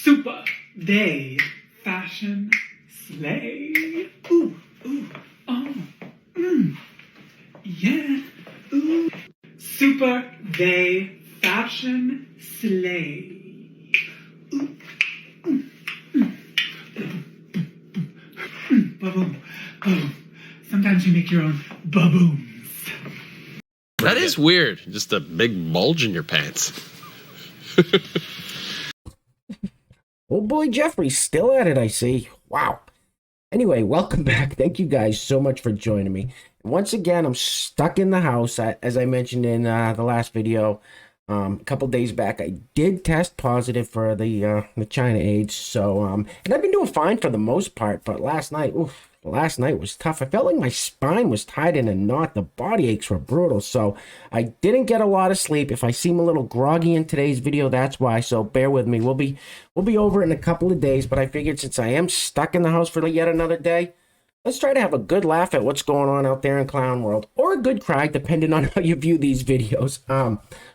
Super, they, fashion, slay. Ooh, ooh, oh, yeah, ooh. Super, they, fashion, slay. Ooh, ba-boom, ba-boom. Sometimes you make your own ba-booms. That is weird. Just a big bulge in your pants. Old boy Jeffrey's still at it, I see. Wow. Anyway, welcome back. Thank you guys so much for joining me. Once again, I'm stuck in the house. As I mentioned in the last video, a couple days back, I did test positive for the China AIDS. So, and I've been doing fine for the most part. But last night was tough. I felt like my spine was tied in a knot. The body aches were brutal. So I didn't get a lot of sleep. If I seem a little groggy in today's video, that's why. So bear with me. We'll be over in a couple of days. But I figured since I am stuck in the house for yet another day, let's try to have a good laugh at what's going on out there in Clown World, or a good cry, depending on how you view these videos.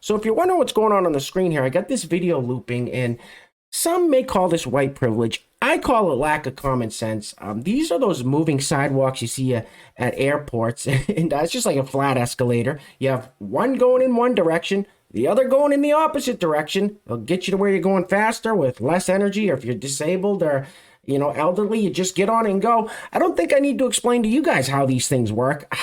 So if you're wondering what's going on the screen here, I got this video looping, and some may call this white privilege. I call it lack of common sense. These are those moving sidewalks you see at airports, and it's just like a flat escalator. You have one going in one direction, the other going in the opposite direction. It'll get you to where you're going faster with less energy, or if you're disabled or elderly, you just get on and go. I don't think I need to explain to you guys how these things work.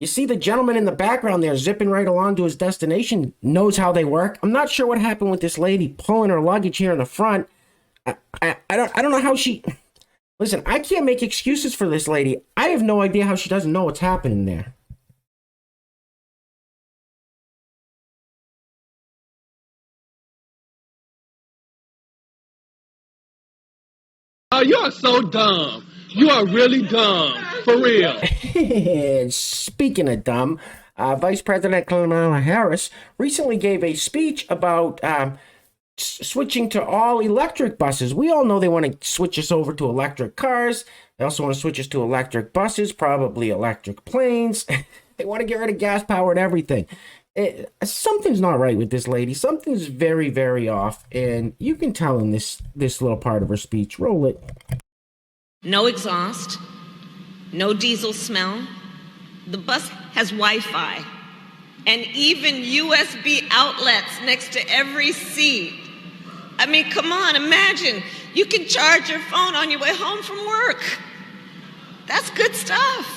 You see the gentleman in the background there zipping right along to his destination, knows how they work. I'm not sure what happened with this lady pulling her luggage here in the front. I don't know how she... Listen, I can't make excuses for this lady. I have no idea how she doesn't know what's happening there. Oh, you are so dumb. You are really dumb. For real. Speaking of dumb, Vice President Kamala Harris recently gave a speech about switching to all electric buses. We all know they want to switch us over to electric cars. They also want to switch us to electric buses, probably electric planes. They want to get rid of gas power and everything. Something's not right with this lady. Something's very, very off, and you can tell in this little part of her speech. Roll it. No exhaust, no diesel smell. The bus has Wi-Fi, and even USB outlets next to every seat. I mean, come on, imagine. You can charge your phone on your way home from work. That's good stuff.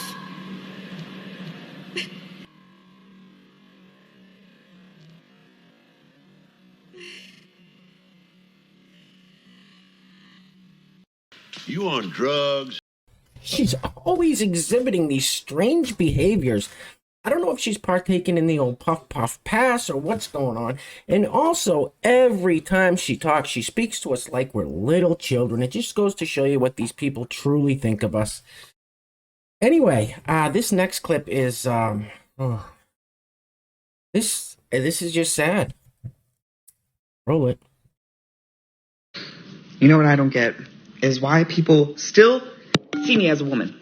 You on drugs? She's always exhibiting these strange behaviors. I don't know if she's partaking in the old puff puff pass or what's going on. And also, every time she talks, she speaks to us like we're little children. It just goes to show you what these people truly think of us. Anyway, this next clip is this is just sad. Roll it. You know what I don't get is why people still see me as a woman.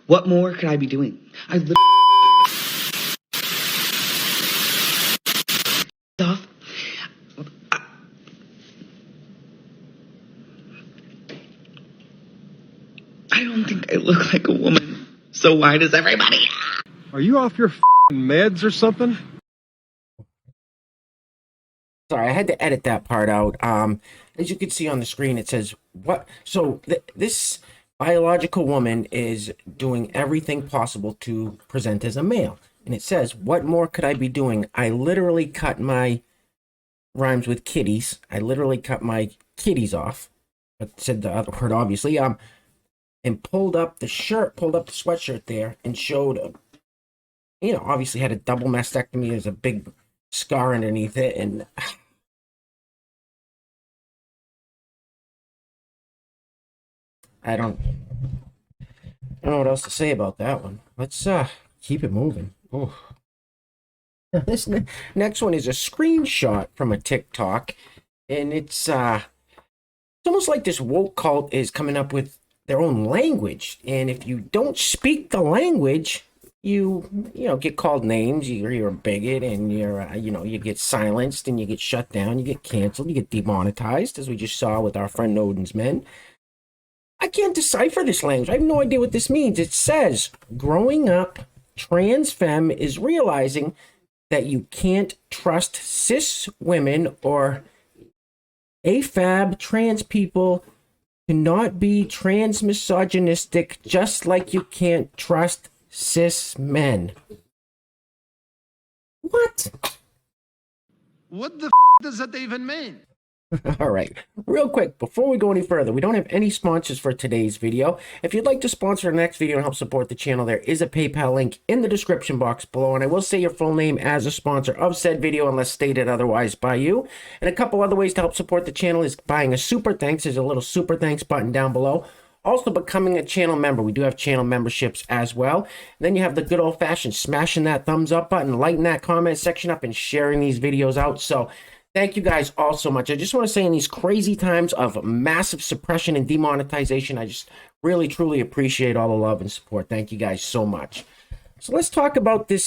What more could I be doing? I stuff. I don't think I look like a woman. So why does everybody? Are you off your meds or something? Sorry, I had to edit that part out. As you can see on the screen, it says what? So this biological woman is doing everything possible to present as a male, and it says, "What more could I be doing? I literally cut my rhymes with kitties. I literally cut my kitties off." But said the other word, obviously. And pulled up the sweatshirt there, and showed, obviously had a double mastectomy. There's a big scar underneath it, and I don't know what else to say about that one. Let's keep it moving. Oh, this next one is a screenshot from a TikTok, and it's almost like this woke cult is coming up with their own language, and if you don't speak the language, you get called names, you're a bigot, and you get silenced, and you get shut down, you get canceled, you get demonetized, as we just saw with our friend Odin's Men. I can't decipher this language. I have no idea what this means. It says, growing up, trans femme is realizing that you can't trust cis women or AFAB trans people cannot be trans misogynistic, just like you can't trust cis men. What? What the does that even mean? All right, real quick, before we go any further, we don't have any sponsors for today's video. If you'd like to sponsor the next video and help support the channel, there is a PayPal link in the description box below, and I will say your full name as a sponsor of said video unless stated otherwise by you. And a couple other ways to help support the channel is buying a super thanks. There's a little super thanks button down below. Also, becoming a channel member. We do have channel memberships as well. And then you have the good old-fashioned smashing that thumbs up button, lighting that comment section up, and sharing these videos out. So thank you guys all so much. I just want to say in these crazy times of massive suppression and demonetization, I just really, truly appreciate all the love and support. Thank you guys so much. So let's talk about this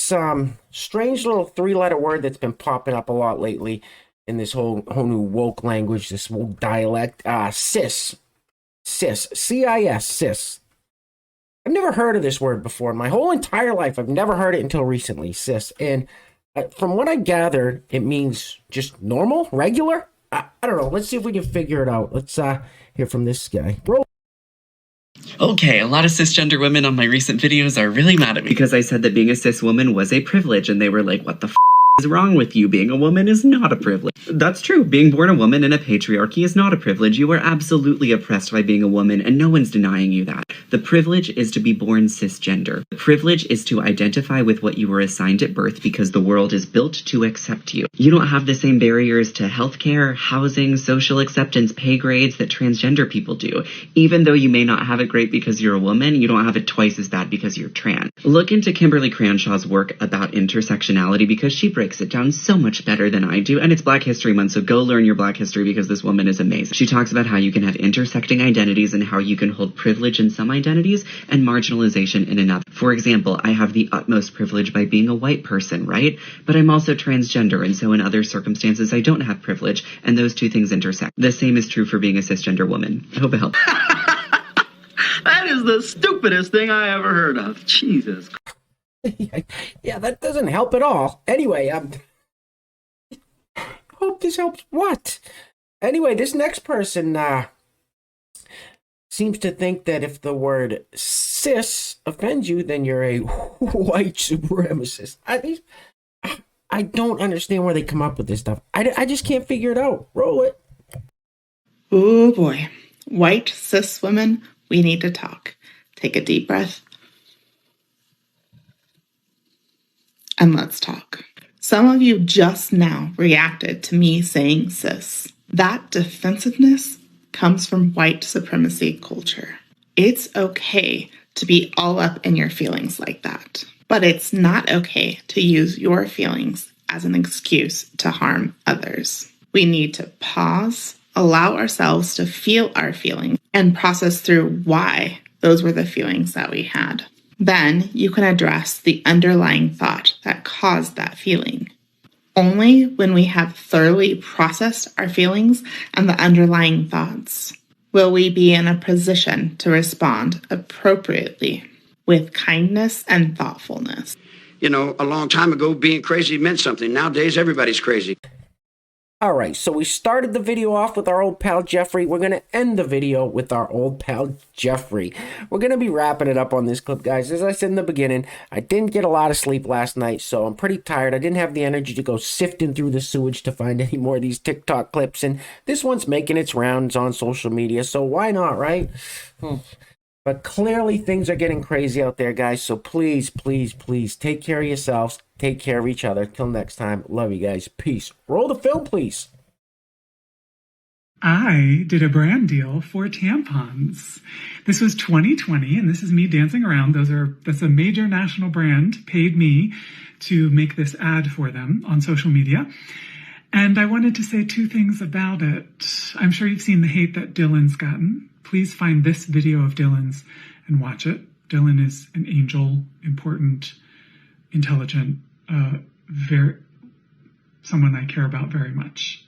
strange little three-letter word that's been popping up a lot lately in this whole new woke language, this woke dialect, CIS, CIS. I've never heard of this word before. My whole entire life, I've never heard it until recently, CIS. And from what I gathered, it means just normal, regular. I don't know. Let's see if we can figure it out. Let's hear from this guy. Bro. Okay, a lot of cisgender women on my recent videos are really mad at me because I said that being a cis woman was a privilege, and they were like, what the f is wrong with you? Being a woman is not a privilege. That's true. Being born a woman in a patriarchy is not a privilege. You are absolutely oppressed by being a woman, and no one's denying you that. The privilege is to be born cisgender. The privilege is to identify with what you were assigned at birth because the world is built to accept you. You don't have the same barriers to healthcare, housing, social acceptance, pay grades that transgender people do. Even though you may not have it great because you're a woman, you don't have it twice as bad because you're trans. Look into Kimberly Cranshaw's work about intersectionality because she breaks it down so much better than I do, and it's Black History Month, so go learn your Black history because this woman is amazing. She talks about how you can have intersecting identities and how you can hold privilege in some identities and marginalization in another. For example, I have the utmost privilege by being a white person, right? But I'm also transgender, and so in other circumstances I don't have privilege, and those two things intersect. The same is true for being a cisgender woman. I hope it helps. That is the stupidest thing I ever heard of. Jesus. Yeah, that doesn't help at all. Anyway, hope this helps. What? Anyway, this next person seems to think that if the word cis offends you, then you're a white supremacist. I don't understand where they come up with this stuff. I just can't figure it out. Roll it. Oh boy. White cis women, we need to talk. Take a deep breath. And let's talk. Some of you just now reacted to me saying cis. That defensiveness comes from white supremacy culture. It's okay to be all up in your feelings like that, but it's not okay to use your feelings as an excuse to harm others. We need to pause, allow ourselves to feel our feelings, and process through why those were the feelings that we had. Then you can address the underlying thought that caused that feeling. Only when we have thoroughly processed our feelings and the underlying thoughts will we be in a position to respond appropriately with kindness and thoughtfulness. You know, a long time ago, being crazy meant something. Nowadays, everybody's crazy. All right, so we started the video off with our old pal Jeffrey. We're going to end the video with our old pal Jeffrey. We're going to be wrapping it up on this clip, guys. As I said in the beginning, I didn't get a lot of sleep last night, so I'm pretty tired. I didn't have the energy to go sifting through the sewage to find any more of these TikTok clips, and this one's making its rounds on social media, so why not, right? But clearly things are getting crazy out there, guys, so please, please, please take care of yourselves. Take care of each other. Till next time, love you guys. Peace. Roll the film, please. I did a brand deal for tampons. This was 2020, and this is me dancing around. That's a major national brand paid me to make this ad for them on social media. And I wanted to say two things about it. I'm sure you've seen the hate that Dylan's gotten. Please find this video of Dylan's and watch it. Dylan is an angel, important, intelligent, someone I care about very much.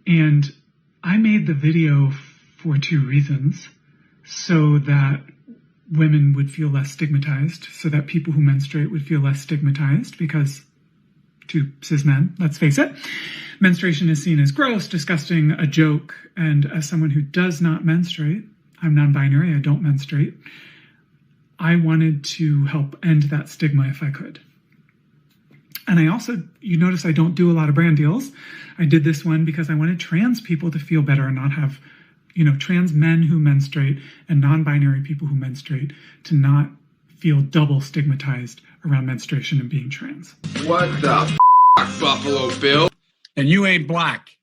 And I made the video for two reasons. So that women would feel less stigmatized, so that people who menstruate would feel less stigmatized, because to cis men, let's face it, menstruation is seen as gross, disgusting, a joke. And as someone who does not menstruate, I'm non-binary, I don't menstruate, I wanted to help end that stigma if I could. And I also, you notice I don't do a lot of brand deals. I did this one because I wanted trans people to feel better and not have, trans men who menstruate and non-binary people who menstruate to not feel double stigmatized around menstruation and being trans. What the Buffalo Bill? And you ain't black.